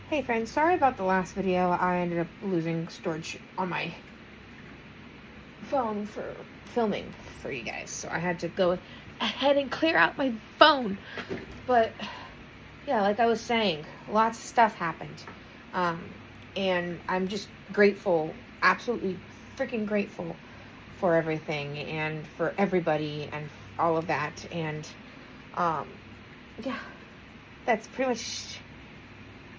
Hey friends, sorry about the last video. I ended up losing storage on my phone for filming for you guys. So I had to go ahead and clear out my phone. But yeah, like I was saying, lots of stuff happened. And I'm just grateful, absolutely freaking grateful for everything and for everybody and all of that. And yeah, that's pretty much,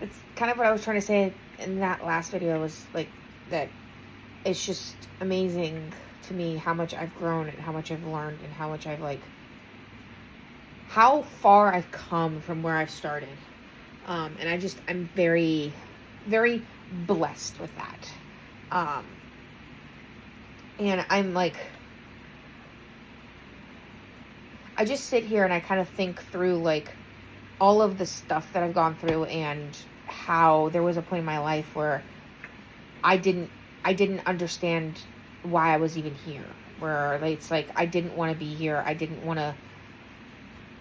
it's kind of what I was trying to say in that last video, was like that it's just amazing to me how much I've grown and how much I've learned and how much I've how far I've come from where I've started. And I'm very, very blessed with that. And I'm I just sit here and I kind of think through all of the stuff that I've gone through and how there was a point in my life where I didn't understand why I was even here. Where it's I didn't want to be here.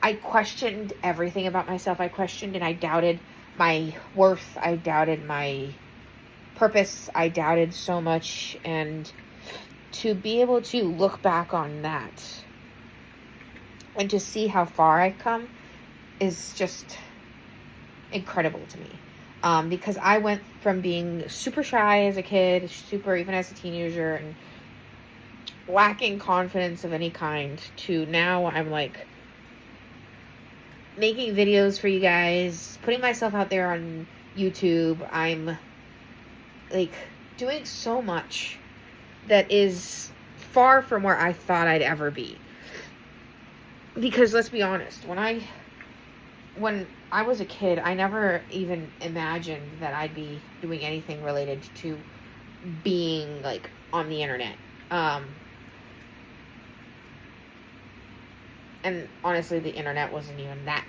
I questioned everything about myself. I questioned and I doubted my worth. I doubted my purpose. I doubted so much. And to be able to look back on that and to see how far I've come is just incredible to me. Because I went from being super shy as a kid, even as a teenager, and lacking confidence of any kind, to now I'm making videos for you guys, putting myself out there on YouTube. I'm doing so much that is far from where I thought I'd ever be. Because let's be honest, when I was a kid, I never even imagined that I'd be doing anything related to being on the internet. And honestly, the internet wasn't even that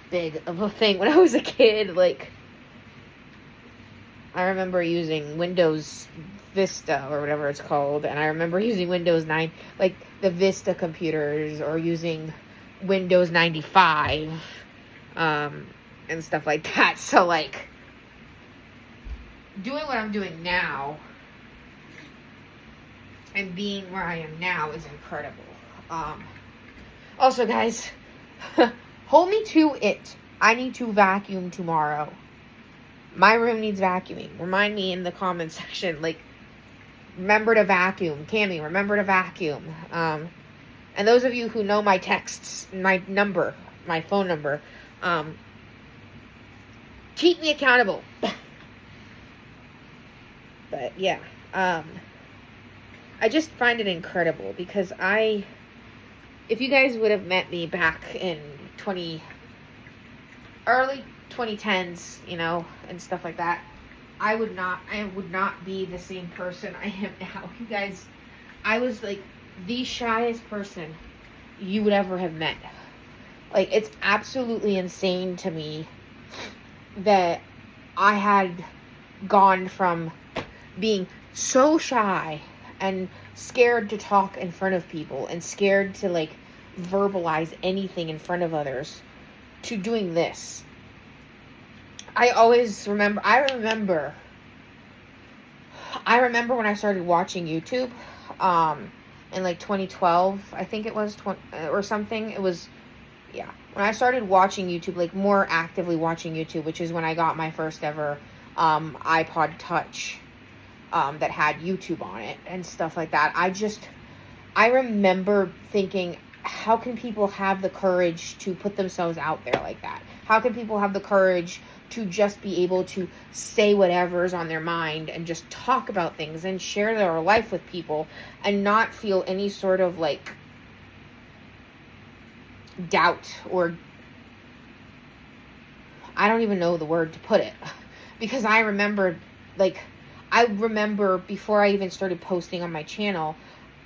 big of a thing when I was a kid. I remember using Windows Vista or whatever it's called, and I remember using Windows 9, the Vista computers, or using Windows 95, and stuff like that. So doing what I'm doing now and being where I am now is incredible. Also, guys, hold me to it. I need to vacuum tomorrow. My room needs vacuuming. Remind me in the comment section, remember to vacuum. Cammy, remember to vacuum. And those of you who know my texts, my phone number, keep me accountable. But yeah, I just find it incredible because if you guys would have met me back in early 2010s, and stuff like that, I would not be the same person I am now. You guys, I was the shyest person you would ever have met. It's absolutely insane to me that I had gone from being so shy and scared to talk in front of people and scared to verbalize anything in front of others to doing this. I remember when I started watching YouTube, in 2012, I think it was, or something. It was, yeah, when I started watching YouTube, more actively watching YouTube, which is when I got my first ever iPod Touch, that had YouTube on it and stuff like that. I remember thinking, how can people have the courage to put themselves out there like that? How can people have the courage to just be able to say whatever's on their mind and just talk about things and share their life with people and not feel any sort of doubt, or I don't even know the word to put it. Because I remember before I even started posting on my channel,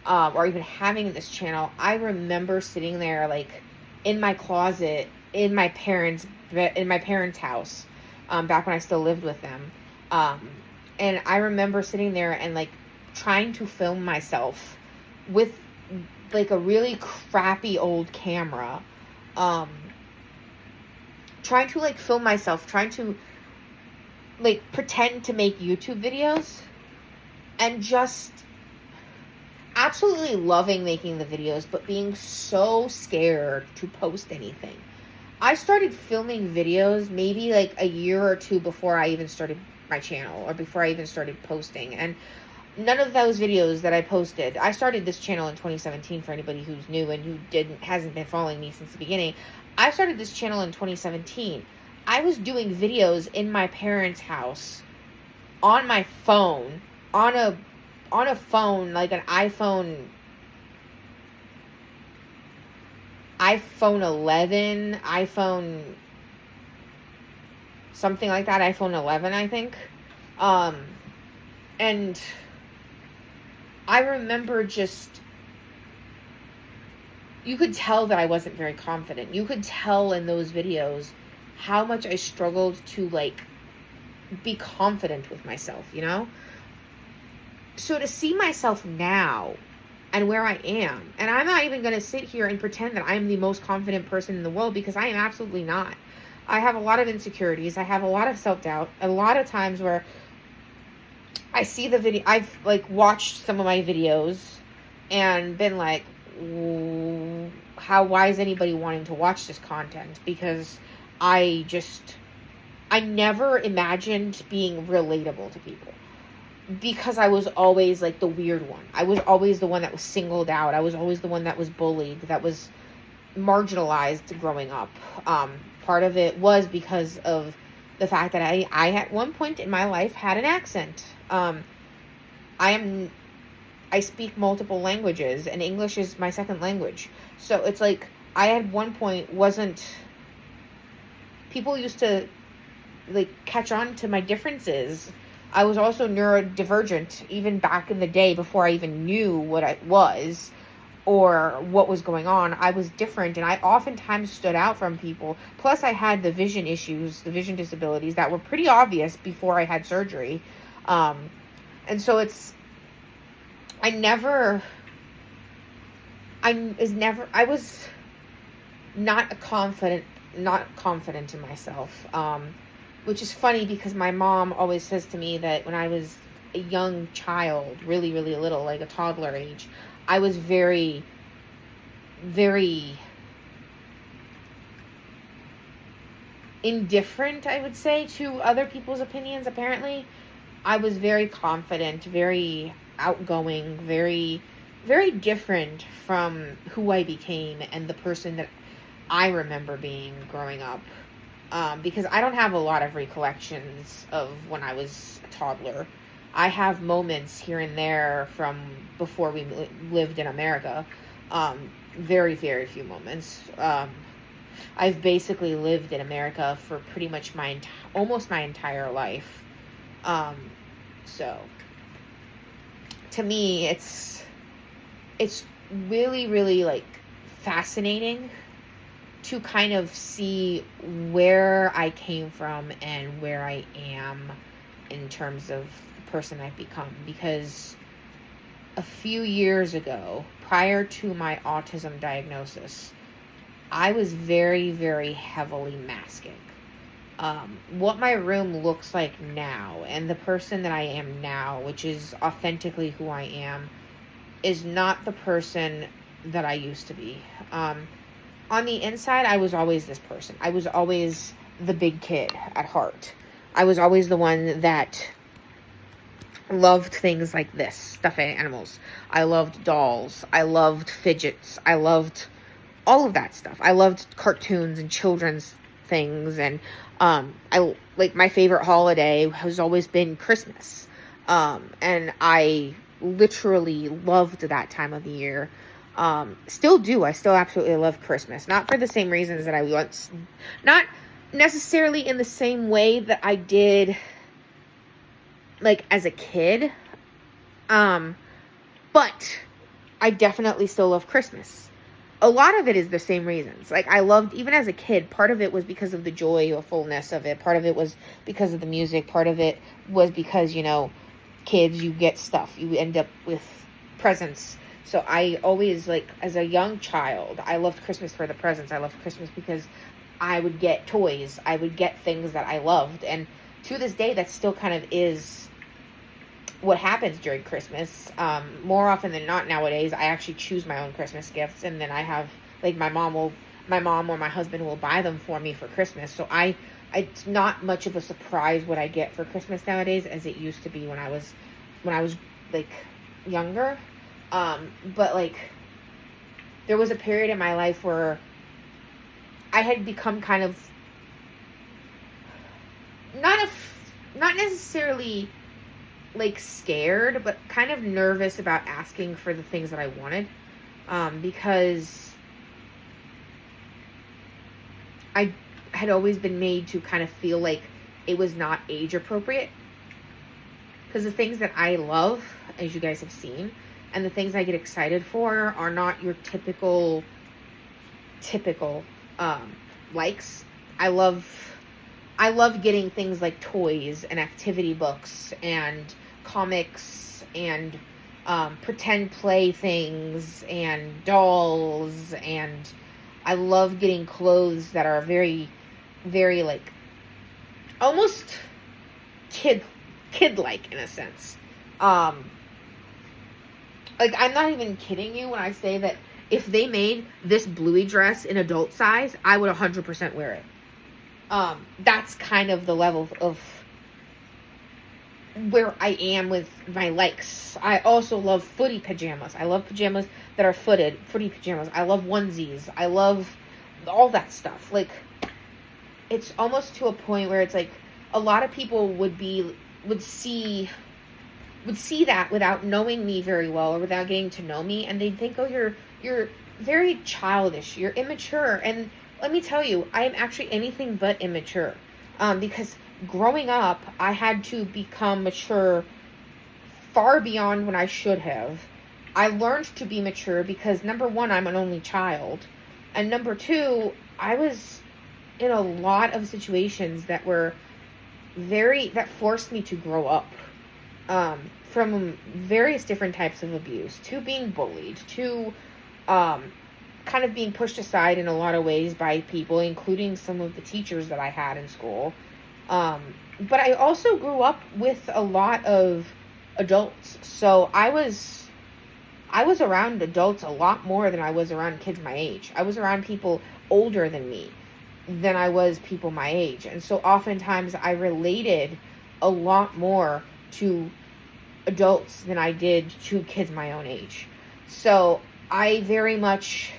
or even having this channel, I remember sitting there in my closet in my parents' house, back when I still lived with them, and I remember sitting there and trying to film myself with a really crappy old camera, trying to like film myself, trying to like pretend to make YouTube videos, and just absolutely loving making the videos, but being so scared to post anything. I started filming videos maybe like a year or two before I even started my channel, or before I even started posting. And none of those videos that I posted, I started this channel in 2017 for anybody who's new and who hasn't been following me since the beginning. I started this channel in 2017. I was doing videos in my parents' house on my phone, on a phone, like an iPhone 11, iPhone something like that, iPhone 11, I think. And I remember just, you could tell that I wasn't very confident. You could tell in those videos how much I struggled to like be confident with myself, you know? So to see myself now and where I am, and I'm not even going to sit here and pretend that I'm the most confident person in the world, because I am absolutely not. I have a lot of insecurities. I have a lot of self-doubt. A lot of times where I see the video, I've like watched some of my videos and been like, why is anybody wanting to watch this content? Because I never imagined being relatable to people, because I was always like the weird one. I was always the one that was singled out. I was always the one that was bullied, that was marginalized growing up. Part of it was because of the fact that I at one point in my life had an accent. I speak multiple languages, and English is my second language. So it's like, I at one point people used to like catch on to my differences. I was also neurodivergent even back in the day, before I even knew what I was or what was going on. I was different, and I oftentimes stood out from people. Plus I had the vision issues, the vision disabilities that were pretty obvious before I had surgery. And so I was not confident in myself. Which is funny, because my mom always says to me that when I was a young child, really, really little, like a toddler age, I was very, very indifferent, I would say, to other people's opinions, apparently. I was very confident, very outgoing, very, very different from who I became and the person that I remember being growing up. Because I don't have a lot of recollections of when I was a toddler. I have moments here and there from before we lived in America. Very, very few moments. I've basically lived in America for pretty much almost my entire life. So to me, it's really, really like fascinating to kind of see where I came from and where I am in terms of the person I've become. Because a few years ago, prior to my autism diagnosis, I was very, very heavily masking. What my room looks like now, and the person that I am now, which is authentically who I am, is not the person that I used to be. On the inside, I was always this person. I was always the big kid at heart. I was always the one that loved things like this, stuffed animals. I loved dolls. I loved fidgets. I loved all of that stuff. I loved cartoons and children's things. And I like, my favorite holiday has always been Christmas. And I literally loved that time of the year. Still do. I still absolutely love Christmas. Not for the same reasons that I once, not necessarily in the same way that I did, like, as a kid. But I definitely still love Christmas. A lot of it is the same reasons. Like, I loved, even as a kid, part of it was because of the joyfulness of it. Part of it was because of the music. Part of it was because, you know, kids, you get stuff. You end up with presents. So I always, like, as a young child, I loved Christmas for the presents. I loved Christmas because I would get toys. I would get things that I loved. And to this day, that still kind of is what happens during Christmas. More often than not nowadays, I actually choose my own Christmas gifts. And then I have, like, my mom or my husband will buy them for me for Christmas. So it's not much of a surprise what I get for Christmas nowadays as it used to be when I was like younger. But like, there was a period in my life where I had become kind of not necessarily like scared, but kind of nervous about asking for the things that I wanted, because I had always been made to kind of feel like it was not age appropriate. Because the things that I love, as you guys have seen, and the things I get excited for are not your typical likes. I love getting things like toys and activity books and comics and pretend play things and dolls, and I love getting clothes that are very, very like almost kid-like in a sense. Like, I'm not even kidding you when I say that if they made this Bluey dress in adult size, I would 100% wear it. That's kind of the level of where I am with my likes. I also love footy pajamas. I love pajamas that are footy pajamas. I love onesies. I love all that stuff. Like, it's almost to a point where it's like a lot of people would see that without knowing me very well or without getting to know me, and they'd think, oh, you're very childish, you're immature. And let me tell you, I am actually anything but immature, because growing up, I had to become mature far beyond when I should have. I learned to be mature because, number one, I'm an only child, and number two, I was in a lot of situations that forced me to grow up. From various different types of abuse, to being bullied, to kind of being pushed aside in a lot of ways by people, including some of the teachers that I had in school. But I also grew up with a lot of adults. So I was around adults a lot more than I was around kids my age. I was around people older than me than I was people my age. And so oftentimes I related a lot more to adults than I did to kids my own age. So I very much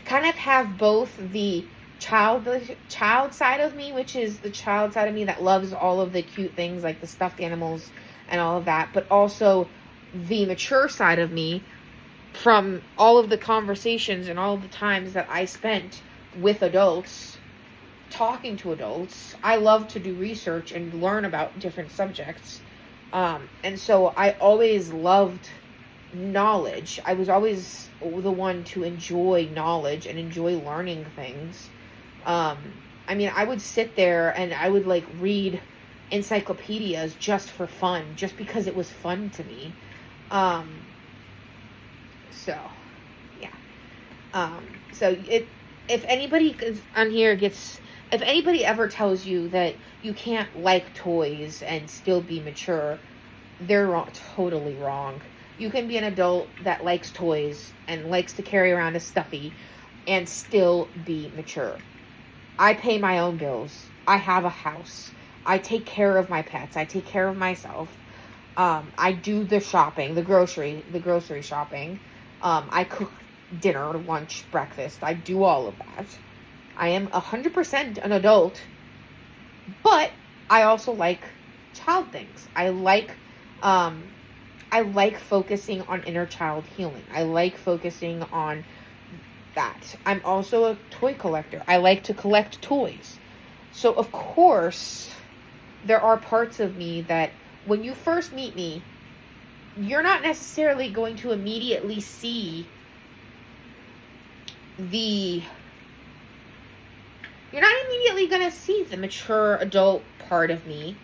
kind of have both the child side of me, which is the child side of me that loves all of the cute things like the stuffed animals and all of that, but also the mature side of me from all of the conversations and all of the times that I spent with adults, talking to adults. I love to do research and learn about different subjects. And so I always loved knowledge. I was always the one to enjoy knowledge and enjoy learning things. I mean, I would sit there and I would like read encyclopedias just for fun, just because it was fun to me. So, yeah. If anybody on here if anybody ever tells you that you can't like toys and still be mature, they're totally wrong. You can be an adult that likes toys and likes to carry around a stuffy and still be mature. I pay my own bills. I have a house. I take care of my pets. I take care of myself. I do the shopping, the grocery shopping. I cook dinner, lunch, breakfast. I do all of that. I am 100% an adult, but I also like child things. I like focusing on inner child healing. I like focusing on that. I'm also a toy collector. I like to collect toys. So, of course, there are parts of me that when you first meet me, you're not necessarily going to immediately see the mature adult part of me,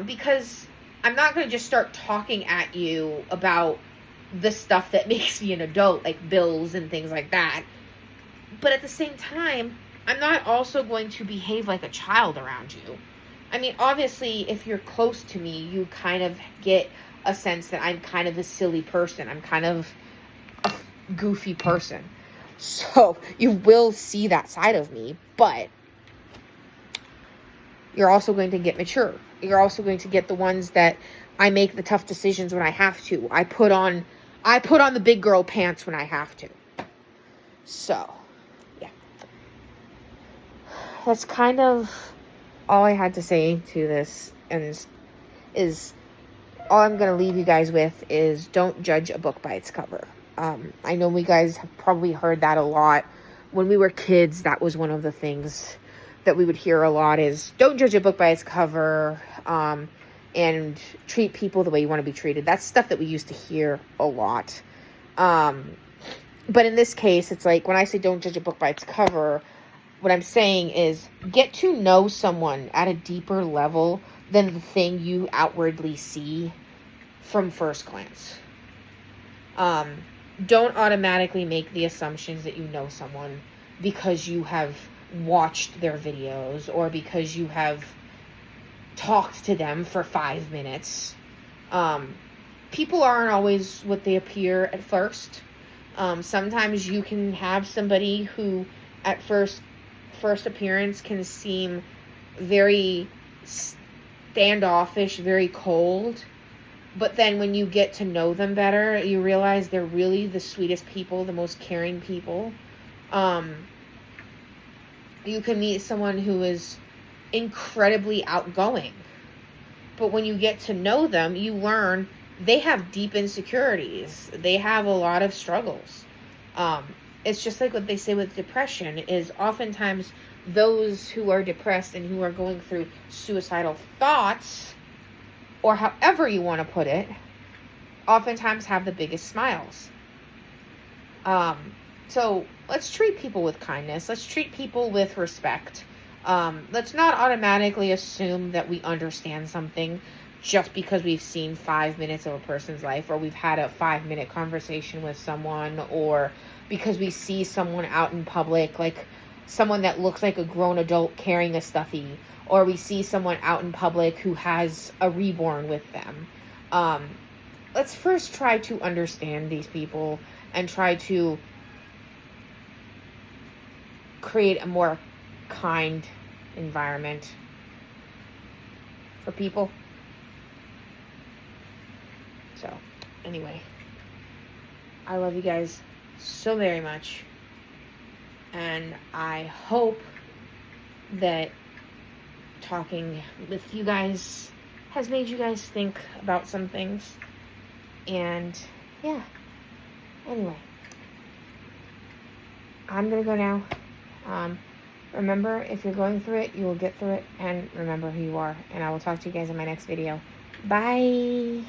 because I'm not going to just start talking at you about the stuff that makes me an adult, like bills and things like that. But at the same time, I'm not also going to behave like a child around you. I mean, obviously, if you're close to me, you kind of get a sense that I'm kind of a silly person. I'm kind of a goofy person. So you will see that side of me, but you're also going to get mature. You're also going to get the ones that I make the tough decisions when I have to. I put on the big girl pants when I have to. So, yeah. That's kind of all I had to say to this, and is all I'm going to leave you guys with is don't judge a book by its cover. I know we guys have probably heard that a lot. When we were kids, that was one of the things that we would hear a lot is don't judge a book by its cover, and treat people the way you want to be treated. That's stuff that we used to hear a lot. But in this case, it's like when I say don't judge a book by its cover, what I'm saying is get to know someone at a deeper level than the thing you outwardly see from first glance. Don't automatically make the assumptions that you know someone because you have watched their videos or because you have talked to them for 5 minutes. People aren't always what they appear at first. Sometimes you can have somebody who at first appearance can seem very standoffish, very cold. But then when you get to know them better, you realize they're really the sweetest people, the most caring people. You can meet someone who is incredibly outgoing. But when you get to know them, you learn they have deep insecurities. They have a lot of struggles. It's just like what they say with depression is oftentimes those who are depressed and who are going through suicidal thoughts, or however you want to put it, oftentimes have the biggest smiles. So let's treat people with kindness. Let's treat people with respect. Let's not automatically assume that we understand something just because we've seen 5 minutes of a person's life, or we've had a 5-minute conversation with someone, or because we see someone out in public, like someone that looks like a grown adult carrying a stuffy, or we see someone out in public who has a reborn with them. Let's first try to understand these people and try to create a more kind environment for people. So, anyway, I love you guys so very much, and I hope that talking with you guys has made you guys think about some things. And yeah, anyway, I'm gonna go now. Remember, if you're going through it, you will get through it, and remember who you are. And I will talk to you guys in my next video. Bye.